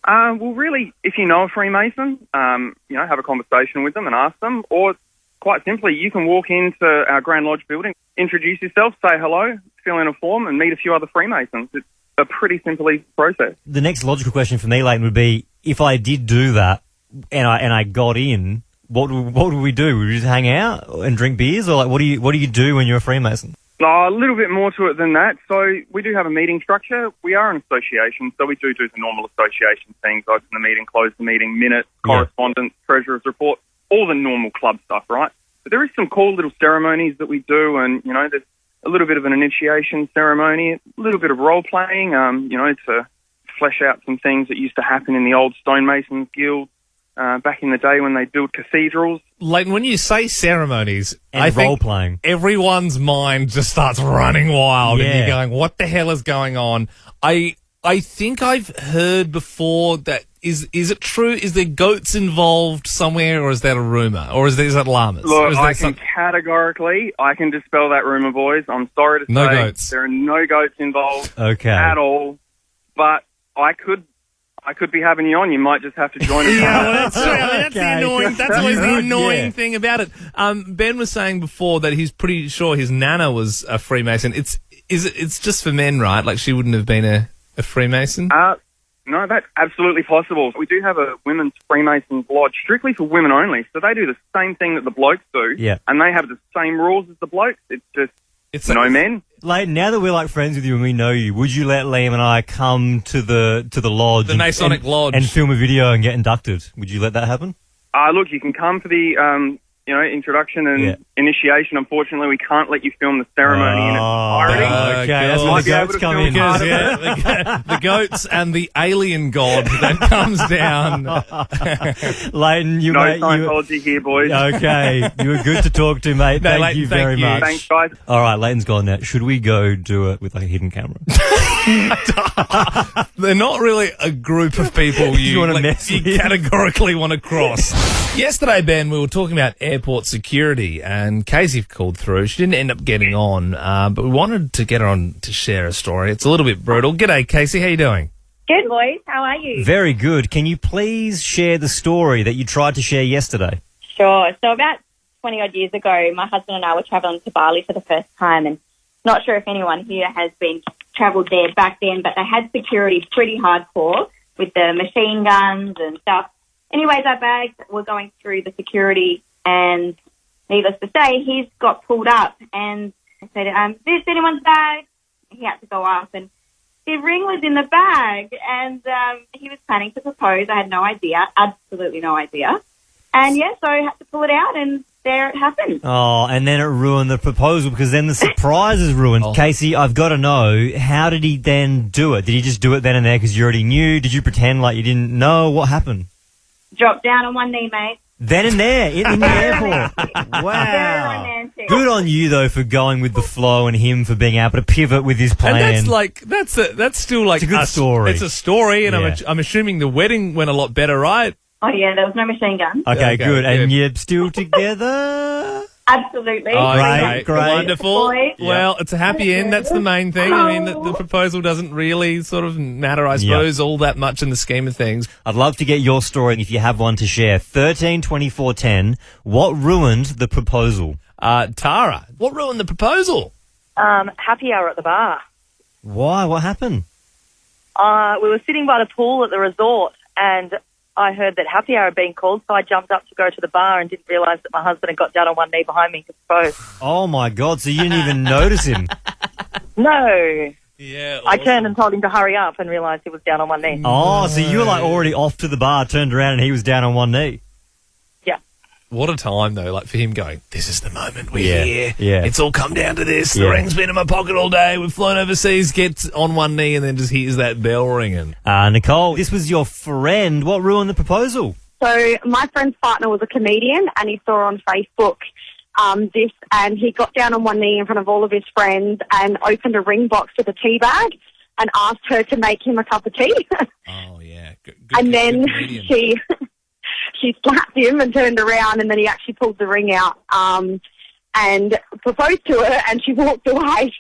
[SPEAKER 17] Well, really, if you know a Freemason, have a conversation with them and ask them. Or, quite simply, you can walk into our Grand Lodge building, introduce yourself, say hello, fill in a form, and meet a few other Freemasons. It's a pretty simple, easy process.
[SPEAKER 2] The next logical question for me, Leighton, would be, if I did do that and I got in, what would we do? Would we just hang out and drink beers, or what do you do when you're a Freemason?
[SPEAKER 17] A little bit more to it than that. So we do have a meeting structure. We are an association, so we do the normal association things: open the meeting, close the meeting, minutes, correspondence, treasurer's report, all the normal club stuff, right? But there is some cool little ceremonies that we do, and there's a little bit of an initiation ceremony, a little bit of role-playing, to flesh out some things that used to happen in the old stonemasons guild back in the day when they built cathedrals.
[SPEAKER 3] Like, when you say ceremonies,
[SPEAKER 2] And
[SPEAKER 3] I think
[SPEAKER 2] role-playing.
[SPEAKER 3] everyone's mind just starts running wild, and
[SPEAKER 2] Yeah.
[SPEAKER 3] you're going, "What the hell is going on?" I think I've heard before that. Is it true? Is there goats involved somewhere, or is that a rumor, or is that llamas? Or
[SPEAKER 17] Look,
[SPEAKER 3] is
[SPEAKER 17] I
[SPEAKER 3] that
[SPEAKER 17] can dispel that rumor, boys. I'm sorry to
[SPEAKER 3] No
[SPEAKER 17] say
[SPEAKER 3] goats.
[SPEAKER 17] there are no goats involved
[SPEAKER 2] Okay.
[SPEAKER 17] at all. But I could be having you on. You might just have to join us.
[SPEAKER 3] Yeah, well, that's true. I mean, that's the
[SPEAKER 2] Okay.
[SPEAKER 3] annoying. That's always the
[SPEAKER 2] Good,
[SPEAKER 3] annoying
[SPEAKER 2] yeah.
[SPEAKER 3] thing about it. Ben was saying before that he's pretty sure his nana was a Freemason. It's just for men, right? Like, she wouldn't have been a Freemason.
[SPEAKER 17] No, that's absolutely possible. We do have a women's Freemasons lodge, strictly for women only. So they do the same thing that the blokes do.
[SPEAKER 2] Yeah.
[SPEAKER 17] And they have the same rules as the blokes. It's just no men.
[SPEAKER 2] Like, now that we're like friends with you and we know you, would you let Liam and I come to the lodge,
[SPEAKER 3] The Masonic Lodge,
[SPEAKER 2] and film a video and get inducted? Would you let that happen?
[SPEAKER 17] Look, you can come for the introduction and initiation. Unfortunately, we can't let you film the ceremony in its entirety.
[SPEAKER 2] Okay, that's when
[SPEAKER 17] Might
[SPEAKER 2] the
[SPEAKER 17] be able
[SPEAKER 2] goats
[SPEAKER 17] to
[SPEAKER 2] come
[SPEAKER 17] film
[SPEAKER 2] in.
[SPEAKER 17] part of it.
[SPEAKER 3] the goats and the alien god that comes down.
[SPEAKER 2] Leighton,
[SPEAKER 17] No Scientology here, boys.
[SPEAKER 2] Okay, you were good to talk to, mate.
[SPEAKER 3] No,
[SPEAKER 2] Thank
[SPEAKER 3] Leighton,
[SPEAKER 2] you
[SPEAKER 3] thank
[SPEAKER 2] very
[SPEAKER 3] you.
[SPEAKER 2] much.
[SPEAKER 17] Thanks, guys.
[SPEAKER 2] All right, Leighton's gone now. Should we go do it with like a hidden camera?
[SPEAKER 3] They're not really a group of people you
[SPEAKER 2] wanna mess
[SPEAKER 3] you
[SPEAKER 2] with.
[SPEAKER 3] categorically want to cross. Yesterday, Ben, we were talking about airport security, and Casey called through. She didn't end up getting on, but we wanted to get her on to share a story. It's a little bit brutal. G'day, Casey. How you doing?
[SPEAKER 4] Good, boys. How are you?
[SPEAKER 2] Very good. Can you please share the story that you tried to share yesterday?
[SPEAKER 4] Sure. So about 20-odd years ago, my husband and I were travelling to Bali for the first time, and not sure if anyone here has been travelled there back then, but they had security pretty hardcore with the machine guns and stuff. Anyways, our bags were going through the security, and needless to say, he's got pulled up, and I said, is this anyone's bag? He had to go up, and his ring was in the bag, and he was planning to propose. I had no idea, absolutely no idea. And, yeah, so I had to pull it out, and there it happened.
[SPEAKER 2] Oh, and then it ruined the proposal because then the surprise is ruined. Casey, I've got to know, how did he then do it? Did he just do it then and there because you already knew? Did you pretend like you didn't know? What happened?
[SPEAKER 4] Dropped down on one knee, mate.
[SPEAKER 2] Then and there, in the airport.
[SPEAKER 4] Very
[SPEAKER 2] Wow.
[SPEAKER 4] romantic.
[SPEAKER 2] Good on you, though, for going with the flow and him for being able to pivot with his plan.
[SPEAKER 3] And that's like that's still like
[SPEAKER 2] It's a good story.
[SPEAKER 3] It's a story, and
[SPEAKER 2] Yeah.
[SPEAKER 3] I'm assuming the wedding went a lot better, right?
[SPEAKER 4] Oh, yeah, there was no machine gun.
[SPEAKER 2] Okay, good. And you're still together?
[SPEAKER 4] Absolutely.
[SPEAKER 3] Oh,
[SPEAKER 2] Great, great.
[SPEAKER 3] Wonderful.
[SPEAKER 4] Boys.
[SPEAKER 3] Well, it's a happy end. That's the main thing. I mean, the proposal doesn't really sort of matter, I suppose, all that much in the scheme of things.
[SPEAKER 2] I'd love to get your story if you have one to share. 13 24 10. What ruined the proposal?
[SPEAKER 3] Tara, what ruined the proposal?
[SPEAKER 18] Happy hour at the bar.
[SPEAKER 2] Why? What happened?
[SPEAKER 18] We were sitting by the pool at the resort, and I heard that happy hour had been called, so I jumped up to go to the bar and didn't realise that my husband had got down on one knee behind me to propose.
[SPEAKER 2] Oh, my God. So you didn't even notice him?
[SPEAKER 18] No.
[SPEAKER 3] Yeah.
[SPEAKER 18] I turned and told him to hurry up and realised he was down on one knee.
[SPEAKER 2] Oh, so you were like already off to the bar, turned around, and he was down on one knee.
[SPEAKER 18] Yeah.
[SPEAKER 3] What a time, though, like for him going, this is the moment we're
[SPEAKER 2] Yeah,
[SPEAKER 3] here.
[SPEAKER 2] yeah.
[SPEAKER 3] It's all come down to this. The
[SPEAKER 2] Yeah.
[SPEAKER 3] ring's been in my pocket all day. We've flown overseas, gets on one knee, and then just hears that bell ringing.
[SPEAKER 2] Nicole, this was your friend. What ruined the proposal?
[SPEAKER 5] So my friend's partner was a comedian, and he saw on Facebook this, and he got down on one knee in front of all of his friends and opened a ring box with a tea bag and asked her to make him a cup of tea.
[SPEAKER 3] Oh, yeah.
[SPEAKER 5] And then
[SPEAKER 3] comedian.
[SPEAKER 5] she slapped him and turned around, and then he actually pulled the ring out and proposed to her, and she walked away.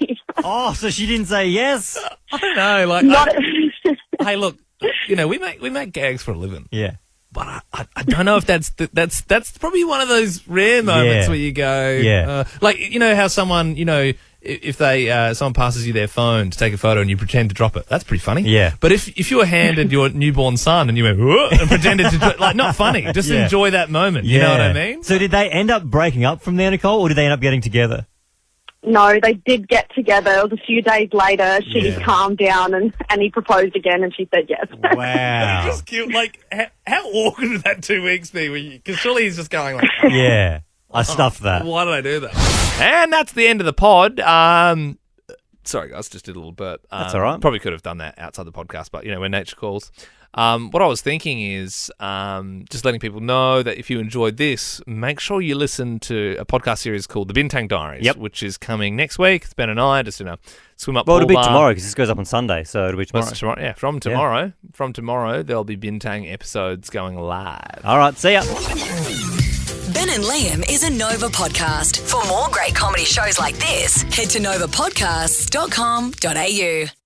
[SPEAKER 2] Oh, so she didn't say yes?
[SPEAKER 3] I don't know. Like,
[SPEAKER 5] Not-
[SPEAKER 3] hey, look, you know, we make gags for a living.
[SPEAKER 2] Yeah.
[SPEAKER 3] But I don't know if that's probably one of those rare moments
[SPEAKER 2] Yeah.
[SPEAKER 3] where you go,
[SPEAKER 2] Yeah.
[SPEAKER 3] like, you know how someone, you know, if they someone passes you their phone to take a photo and you pretend to drop it, that's pretty funny.
[SPEAKER 2] Yeah.
[SPEAKER 3] But if you were handed your newborn son and you went "Whoa," and pretended to like, not funny, just
[SPEAKER 2] Yeah.
[SPEAKER 3] enjoy that moment. You know what I mean?
[SPEAKER 2] So did they end up breaking up from there, Nicole, or did they end up getting together?
[SPEAKER 5] No, they did get together. It was a few days later. She
[SPEAKER 2] Yeah.
[SPEAKER 5] calmed down, and he proposed again, and she said yes.
[SPEAKER 2] Wow.
[SPEAKER 3] Just cute. Like, how awkward would that 2 weeks be? Because surely he's just going like,
[SPEAKER 2] Yeah. I stuffed that.
[SPEAKER 3] Why did I do that? And that's the end of the pod. Sorry, guys, just did a little burp.
[SPEAKER 2] That's all right.
[SPEAKER 3] Probably could have done that outside the podcast, but, when nature calls. What I was thinking is just letting people know that if you enjoyed this, make sure you listen to a podcast series called The Bintang Diaries, which is coming next week. It's Ben and I just in a swim-up
[SPEAKER 2] Well,
[SPEAKER 3] pool
[SPEAKER 2] it'll be
[SPEAKER 3] bar.
[SPEAKER 2] tomorrow because this goes up on Sunday, so it'll be tomorrow.
[SPEAKER 3] Yeah, from tomorrow. From tomorrow, there'll be Bintang episodes going live.
[SPEAKER 2] All right, see ya.
[SPEAKER 19] Ben and Liam is a Nova podcast. For more great comedy shows like this, head to novapodcasts.com.au.